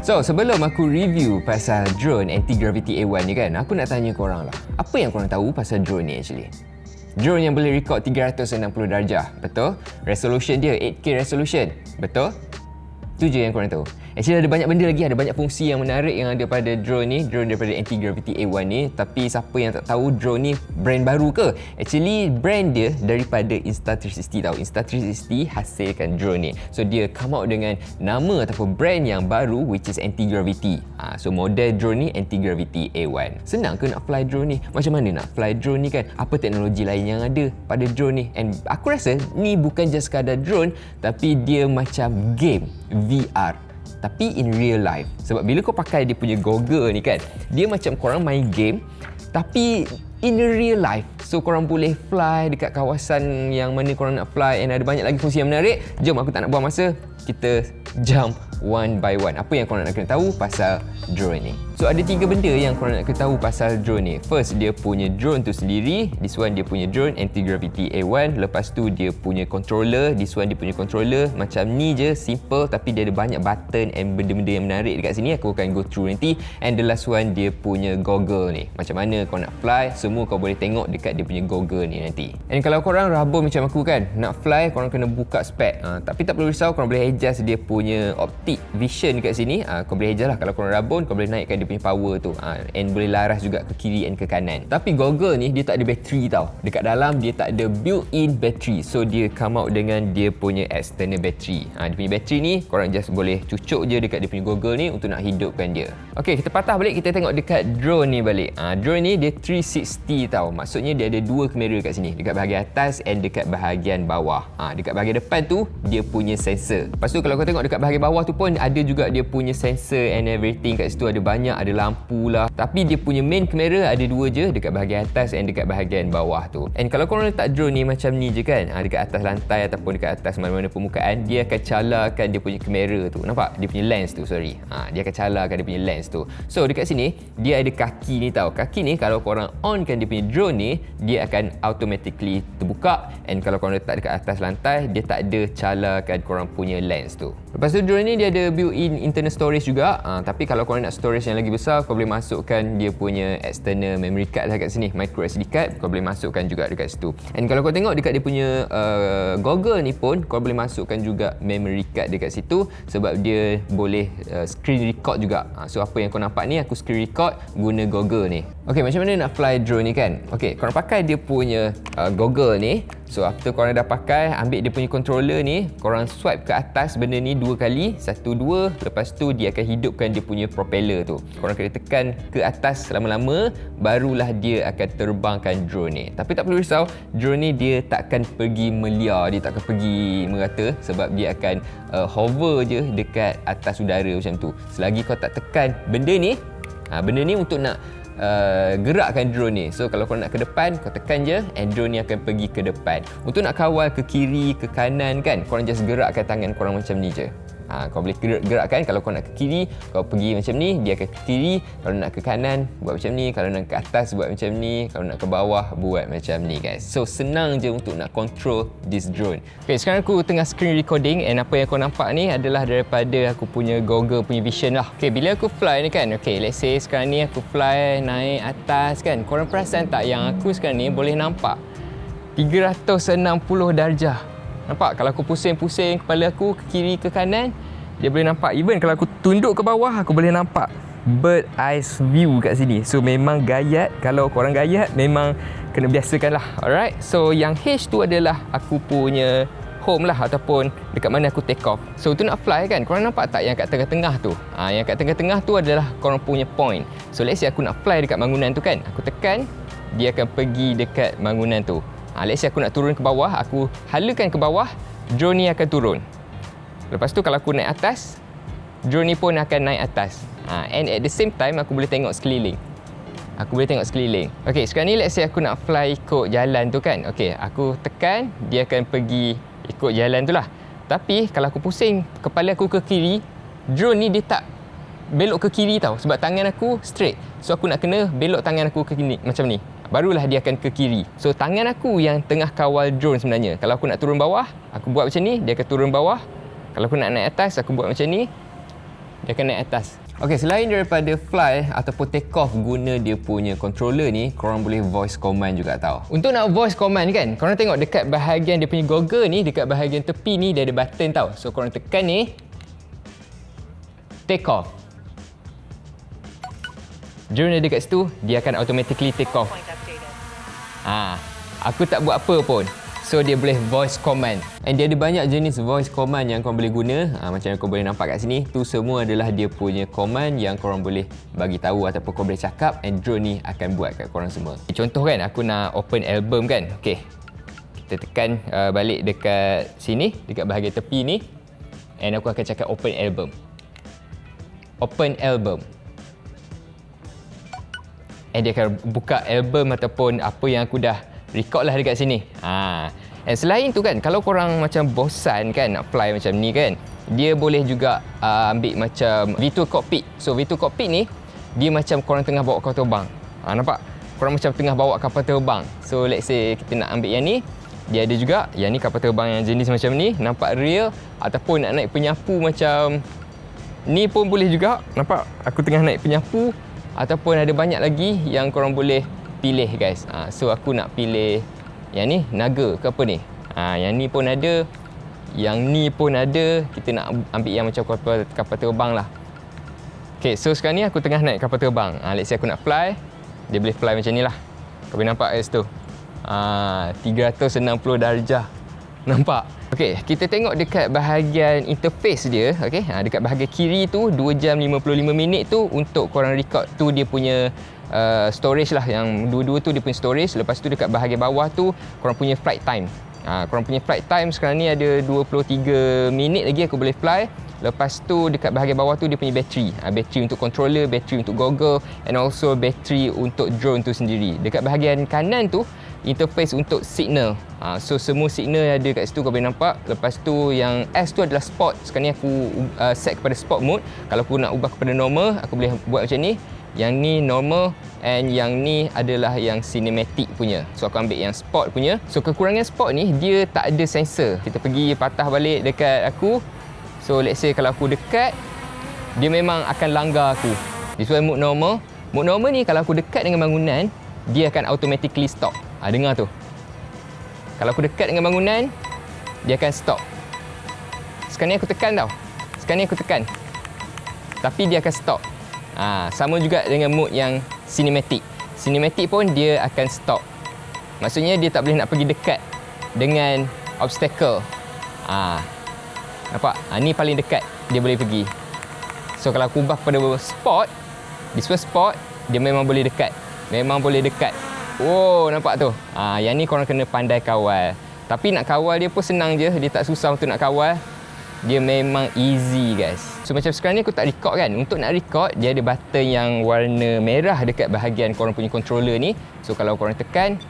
So, sebelum aku review pasal drone Anti-Gravity A1 ni kan, aku nak tanya korang lah. Apa yang korang tahu pasal drone ni actually? Drone yang boleh record 360 darjah, betul? Resolution dia 8K resolution, betul? Itu je yang korang tahu. Actually ada banyak benda lagi, ada banyak fungsi yang menarik yang ada pada drone ni, drone daripada Anti-Gravity A1 ni. Tapi siapa yang tak tahu drone ni brand baru ke? Actually brand dia daripada Insta360 tau. Insta360 hasilkan drone ni. So dia come out dengan nama ataupun brand yang baru which is Anti-Gravity. So model drone ni Anti-Gravity A1. Senang ke nak fly drone ni? Macam mana nak fly drone ni kan? Apa teknologi lain yang ada pada drone ni? And aku rasa ni bukan just sekadar drone, tapi dia macam game VR. Tapi in real life. Sebab bila kau pakai dia punya goggle ni kan, dia macam korang main game tapi in real life. So korang boleh fly dekat kawasan yang mana korang nak fly, and ada banyak lagi fungsi yang menarik. Jom aku tak nak buang masa, kita jump one by one. Apa yang korang nak kena tahu pasal drone ni? So ada 3 benda yang korang nak kena tahu pasal drone ni. First, dia punya drone tu sendiri. This one dia punya drone Anti-Gravity A1. Lepas tu dia punya controller. This one dia punya controller macam ni je, simple, tapi dia ada banyak button and benda-benda yang menarik dekat sini. Aku akan go through nanti. And the last one dia punya goggle ni. Macam mana kau nak fly, semua kau boleh tengok dekat dia punya goggle ni nanti. And kalau korang rabun macam aku kan, nak fly korang kena buka spek. Tapi tak perlu risau, korang boleh adjust dia punya optic vision dekat sini. Kau boleh adjust lah. Kalau korang rabun, kau boleh naikkan dia punya power tu, and boleh laras juga ke kiri and ke kanan. Tapi goggle ni dia tak ada bateri tau. Dekat dalam dia tak ada built-in battery. So dia come out dengan dia punya external battery. Dia punya battery ni korang just boleh cucuk je dekat dia punya goggle ni untuk nak hidupkan dia. Okey, kita patah balik, kita tengok dekat drone ni balik. Drone ni dia 360 tau. Maksudnya dia ada 2 kamera kat sini, dekat bahagian atas and dekat bahagian bawah. Dekat bahagian depan tu dia punya sensor. Lepas tu kalau kau tengok dekat bahagian bawah tu pun ada juga dia punya sensor and everything. Kat situ ada banyak, ada lampu lah. Tapi dia punya main kamera ada 2 je, dekat bahagian atas and dekat bahagian bawah tu. And kalau korang letak drone ni macam ni je kan, dekat atas lantai ataupun dekat atas mana-mana permukaan, dia akan calarkan dia punya kamera tu. Nampak? Dia punya lens tu, sorry. Dia akan calarkan dia punya lens tu. So dekat sini dia ada kaki ni tau. Kaki ni kalau korang onkan dia punya drone ni, dia akan automatically terbuka, and kalau korang letak dekat atas lantai, dia tak ada calarkan korang punya lens tu. Lepas tu drone ni dia ada built-in internal storage juga. Tapi kalau korang nak storage yang lagi besar, kau boleh masukkan dia punya external memory card lah kat sini, micro SD card, kau boleh masukkan juga dekat situ. And kalau kau tengok dekat dia punya goggle ni pun, kau boleh masukkan juga memory card dekat situ, sebab dia boleh screen record juga. So apa yang kau nampak ni, aku screen record guna goggle ni. Okay, macam mana nak fly drone ni kan? Okay, korang pakai dia punya goggle ni. So after korang dah pakai, ambil dia punya controller ni, korang swipe ke atas benda ni 2 kali, 1, 2, lepas tu dia akan hidupkan dia punya propeller tu. Korang kena tekan ke atas lama-lama, barulah dia akan terbangkan drone ni. Tapi tak perlu risau, drone ni dia takkan pergi meliar, dia takkan pergi merata, sebab dia akan hover je dekat atas udara macam tu. Selagi kau tak tekan benda ni, benda ni untuk nak gerakkan drone ni. So kalau korang nak ke depan, kau tekan je, and drone ni akan pergi ke depan. Untuk nak kawal ke kiri, ke kanan kan, korang just gerakkan tangan korang macam ni je. Kau boleh gerakkan. Kalau kau nak ke kiri, kau pergi macam ni, dia akan ke kiri. Kalau nak ke kanan, buat macam ni. Kalau nak ke atas, buat macam ni. Kalau nak ke bawah, buat macam ni guys. So senang je untuk nak control this drone. Okay, sekarang aku tengah screen recording, and apa yang kau nampak ni adalah daripada aku punya goggle punya vision lah. Okay, bila aku fly ni kan, okay, let's say sekarang ni aku fly naik atas kan, korang perasan tak yang aku sekarang ni boleh nampak 360 darjah. Nampak? Kalau aku pusing-pusing kepala aku ke kiri ke kanan, dia boleh nampak. Even kalau aku tunduk ke bawah, aku boleh nampak bird eyes view kat sini. So memang gayat. Kalau korang gayat, memang kena biasakan lah. Alright? So yang H tu adalah aku punya home lah, ataupun dekat mana aku take off. So tu nak fly kan, korang nampak tak yang kat tengah-tengah tu? Yang kat tengah-tengah tu adalah korang punya point. So let's say aku nak fly dekat bangunan tu kan, aku tekan, dia akan pergi dekat bangunan tu. Let's say aku nak turun ke bawah, aku halakan ke bawah, drone ni akan turun. Lepas tu kalau aku naik atas, drone ni pun akan naik atas. And at the same time, aku boleh tengok sekeliling. Okay, sekarang ni let's say aku nak fly ikut jalan tu kan. Okay, aku tekan, dia akan pergi ikut jalan tu lah. Tapi kalau aku pusing kepala aku ke kiri, drone ni dia tak belok ke kiri tau, sebab tangan aku straight. So aku nak kena belok tangan aku ke kiri macam ni, barulah dia akan ke kiri. So tangan aku yang tengah kawal drone sebenarnya. Kalau aku nak turun bawah, aku buat macam ni, dia akan turun bawah. Kalau aku nak naik atas, aku buat macam ni, dia akan naik atas. Okey, selain daripada fly ataupun take off guna dia punya controller ni, korang boleh voice command juga tau. Untuk nak voice command kan, korang tengok dekat bahagian dia punya goggle ni, dekat bahagian tepi ni dia ada button tau. So korang tekan ni, take off. Drone dia dekat situ, dia akan automatically take off. Aku tak buat apa pun. So dia boleh voice command. And dia ada banyak jenis voice command yang korang boleh guna. Macam yang korang boleh nampak kat sini, tu semua adalah dia punya command yang korang boleh bagi tahu ataupun korang boleh cakap, and drone ni akan buat kat korang semua. Contoh kan, aku nak open album kan. Okey. Kita tekan balik dekat sini, dekat bahagian tepi ni, and aku akan cakap open album. Open album. And dia akan buka album ataupun apa yang aku dah record lah dekat sini. And selain tu kan, kalau korang macam bosan kan nak fly macam ni kan, dia boleh juga ambil macam virtual cockpit. So virtual cockpit ni, dia macam korang tengah bawa kapal terbang. Nampak? Korang macam tengah bawa kapal terbang. So let's say kita nak ambil yang ni, dia ada juga yang ni, kapal terbang yang jenis macam ni, nampak real. Ataupun nak naik penyapu macam ni pun boleh juga. Nampak? Aku tengah naik penyapu. Ataupun ada banyak lagi yang korang boleh pilih guys. So aku nak pilih yang ni, naga ke apa ni. Yang ni pun ada, yang ni pun ada. Kita nak ambil yang macam kapal terbang lah. Okay, so sekarang ni aku tengah naik kapal terbang. Let's say aku nak fly, dia boleh fly macam ni lah. Kau boleh nampak kat situ. 360 darjah. Nampak? Okay, kita tengok dekat bahagian interface dia. Okay, dekat bahagian kiri tu 2 jam 55 minit tu untuk korang record tu dia punya storage lah. Yang dua-dua tu dia punya storage. Lepas tu dekat bahagian bawah tu korang punya flight time. Korang punya flight time sekarang ni ada 23 minit lagi aku boleh fly. Lepas tu dekat bahagian bawah tu dia punya bateri. Bateri untuk controller, bateri untuk goggle, and also bateri untuk drone tu sendiri. Dekat bahagian kanan tu interface untuk signal. So semua signal ada kat situ kau boleh nampak. Lepas tu yang S tu adalah sport. Sekarang ni aku set kepada sport mode. Kalau aku nak ubah kepada normal, aku boleh buat macam ni. Yang ni normal, and yang ni adalah yang cinematic punya. So aku ambil yang sport punya. So kekurangan sport ni, dia tak ada sensor. Kita pergi patah balik dekat aku. So let's say kalau aku dekat, dia memang akan langgar aku. This one mode normal. Mode normal ni kalau aku dekat dengan bangunan, dia akan automatically stop. Dengar tu. Kalau aku dekat dengan bangunan, dia akan stop. Sekarang ni aku tekan tau. Sekarang ni aku tekan. Tapi dia akan stop. Sama juga dengan mode yang cinematic. Cinematic pun dia akan stop. Maksudnya dia tak boleh nak pergi dekat dengan obstacle. Nampak? Ni paling dekat dia boleh pergi. So kalau aku ubah kepada sport, this one sport, dia memang boleh dekat. Memang boleh dekat. Oh, nampak tu? Yang ni korang kena pandai kawal. Tapi nak kawal dia pun senang je. Dia tak susah untuk nak kawal. Dia memang easy guys. So macam sekarang ni aku tak record kan. Untuk nak record, dia ada button yang warna merah dekat bahagian korang punya controller ni. So kalau korang tekan,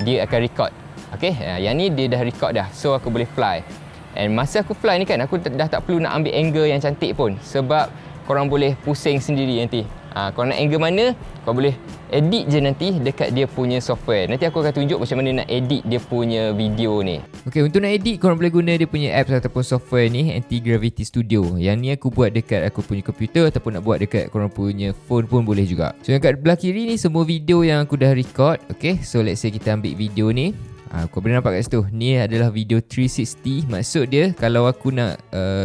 dia akan record. Okay, yang ni dia dah record dah. So aku boleh fly. And masa aku fly ni kan, aku dah tak perlu nak ambil angle yang cantik pun. Sebab korang boleh pusing sendiri nanti. Korang nak angle mana, kau boleh edit je nanti dekat dia punya software. Nanti aku akan tunjuk macam mana nak edit dia punya video ni. Okay, untuk nak edit korang boleh guna dia punya apps ataupun software ni, Anti-Gravity Studio. Yang ni aku buat dekat aku punya komputer ataupun nak buat dekat korang punya phone pun boleh juga. So yang kat belah kiri ni semua video yang aku dah record. Okay, so let's say kita ambil video ni. Kau boleh nampak kat situ. Ni adalah video 360. Maksud dia kalau aku nak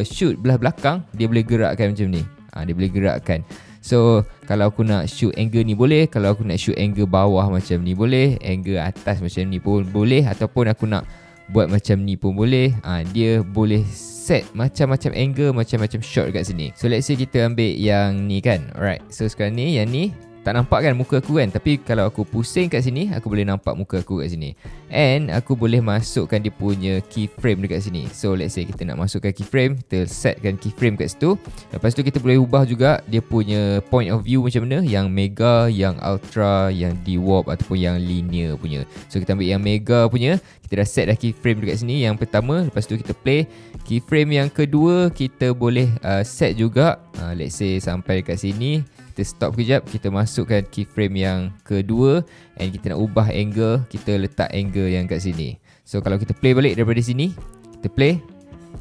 shoot belah belakang, dia boleh gerakkan macam ni. Dia boleh gerakkan. So kalau aku nak shoot angle ni boleh. Kalau aku nak shoot angle bawah macam ni boleh. Angle atas macam ni pun boleh. Ataupun aku nak buat macam ni pun boleh. Dia boleh set macam-macam angle, macam-macam shot kat sini. So let's say kita ambil yang ni kan. Alright, so sekarang ni yang ni tak nampak kan muka aku kan. Tapi kalau aku pusing kat sini, aku boleh nampak muka aku kat sini. And aku boleh masukkan dia punya keyframe dekat sini. So let's say kita nak masukkan keyframe, kita setkan keyframe kat situ. Lepas tu kita boleh ubah juga dia punya point of view macam mana. Yang mega, yang ultra, yang dewarp ataupun yang linear punya. So kita ambil yang mega punya. Kita dah set dah keyframe dekat sini yang pertama. Lepas tu kita play. Keyframe yang kedua kita boleh set juga. Let's say sampai dekat sini. Kita stop kejap, kita masukkan keyframe yang kedua, and kita nak ubah angle, kita letak angle yang kat sini. So kalau kita play balik daripada sini, kita play,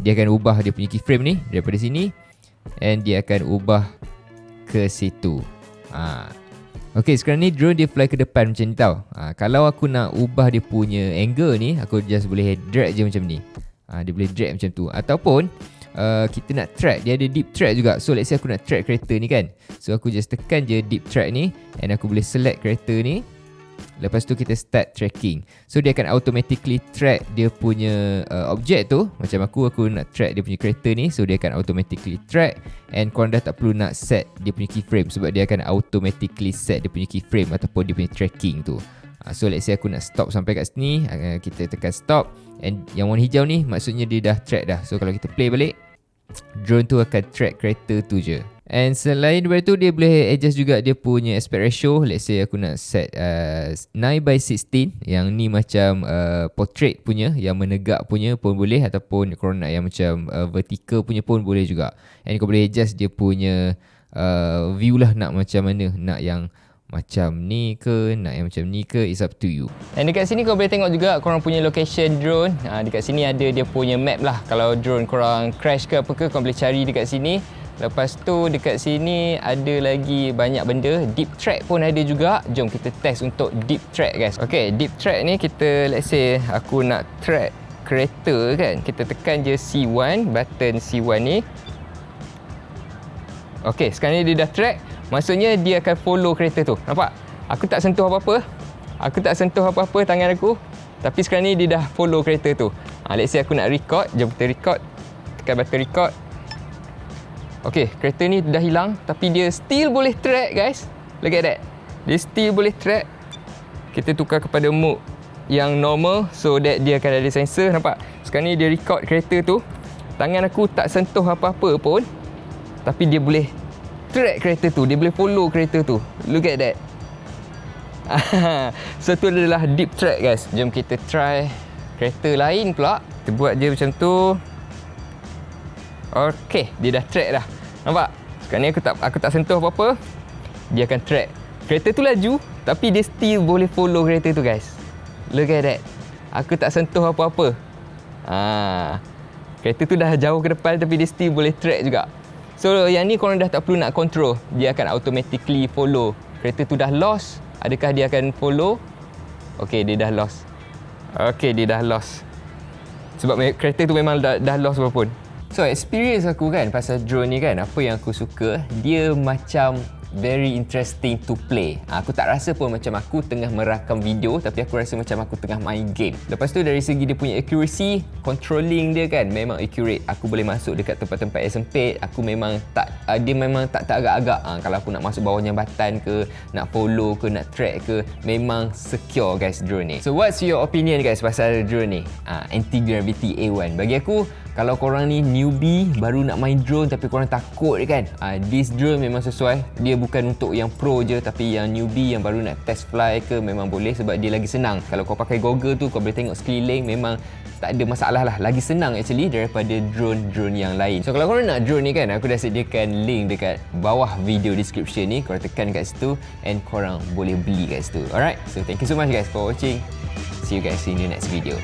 dia akan ubah dia punya keyframe ni daripada sini and dia akan ubah ke situ. Okay, sekarang ni drone dia fly ke depan macam ni tau. Kalau aku nak ubah dia punya angle ni, aku just boleh drag je macam ni. Dia boleh drag macam tu. Ataupun kita nak track, dia ada deep track juga. So let's say aku nak track kereta ni kan, so aku just tekan je deep track ni, and aku boleh select kereta ni. Lepas tu kita start tracking. So dia akan automatically track dia punya objek tu. Macam aku nak track dia punya kereta ni, so dia akan automatically track, and korang dah tak perlu nak set dia punya keyframe, sebab dia akan automatically set dia punya keyframe ataupun dia punya tracking tu. So let's say aku nak stop sampai kat sini, kita tekan stop, and yang warna hijau ni maksudnya dia dah track dah. So kalau kita play balik, drone tu akan track kereta tu je. And selain daripada tu, dia boleh adjust juga dia punya aspect ratio. Let's say aku nak set 9:16. Yang ni macam portrait punya, yang menegak punya pun boleh, ataupun korang nak yang macam vertical punya pun boleh juga. And kau boleh adjust dia punya view lah, nak macam mana, nak yang macam ni ke, nak yang macam ni ke, it's up to you. Dan dekat sini kau boleh tengok juga korang punya location drone. Dekat sini ada dia punya map lah. Kalau drone korang crash ke apa ke, korang boleh cari dekat sini. Lepas tu dekat sini ada lagi banyak benda. Deep track pun ada juga. Jom kita test untuk deep track guys. Okay, deep track ni kita, let's say aku nak track kereta kan, kita tekan je C1, button C1 ni. Okay, sekarang ni dia dah track. Maksudnya dia akan follow kereta tu. Nampak? Aku tak sentuh apa-apa. Aku tak sentuh apa-apa tangan aku. Tapi sekarang ni dia dah follow kereta tu. Let's say aku nak record. Jom kita record. Tekan button record. Okay, kereta ni dah hilang, tapi dia still boleh track guys. Look at that. Dia still boleh track. Kita tukar kepada mode yang normal, so that dia akan ada sensor. Nampak? Sekarang ni dia record kereta tu. Tangan aku tak sentuh apa-apa pun, tapi dia boleh track kereta tu. Dia boleh follow kereta tu. Look at that. So tu adalah deep track guys. Jom kita try kereta lain pula. Kita buat je macam tu. Okay, dia dah track dah. Nampak? Sekarang ni aku tak sentuh apa-apa. Dia akan track. Kereta tu laju, tapi dia still boleh follow kereta tu guys. Look at that. Aku tak sentuh apa-apa. Kereta tu dah jauh ke depan, tapi dia still boleh track juga. So yang ni korang dah tak perlu nak control. Dia akan automatically follow. Kereta tu dah lost, adakah dia akan follow? Okay, dia dah lost. Okay, dia dah lost. Sebab kereta tu memang dah lost walaupun. So experience aku kan pasal drone ni kan, apa yang aku suka, dia macam very interesting to play. Aku tak rasa pun macam aku tengah merakam video, tapi aku rasa macam aku tengah main game. Lepas tu dari segi dia punya accuracy, controlling dia kan memang accurate. Aku boleh masuk dekat tempat-tempat yang sempit. Aku memang tak, dia memang tak agak-agak. Kalau aku nak masuk bawah jambatan ke, nak follow ke, nak track ke, memang secure guys drone ni. So what's your opinion guys pasal drone ni? Anti-Gravity A1. Bagi aku, kalau korang ni newbie, baru nak main drone tapi korang takut kan, this drone memang sesuai. Dia bukan untuk yang pro je, tapi yang newbie yang baru nak test fly ke memang boleh, sebab dia lagi senang. Kalau kau pakai goggle tu, kau boleh tengok sekeliling, memang tak ada masalah lah. Lagi senang actually daripada drone-drone yang lain. So kalau korang nak drone ni kan, aku dah sediakan link dekat bawah video description ni. Korang tekan kat situ and korang boleh beli kat situ. Alright, so thank you so much guys for watching. See you guys in the next video.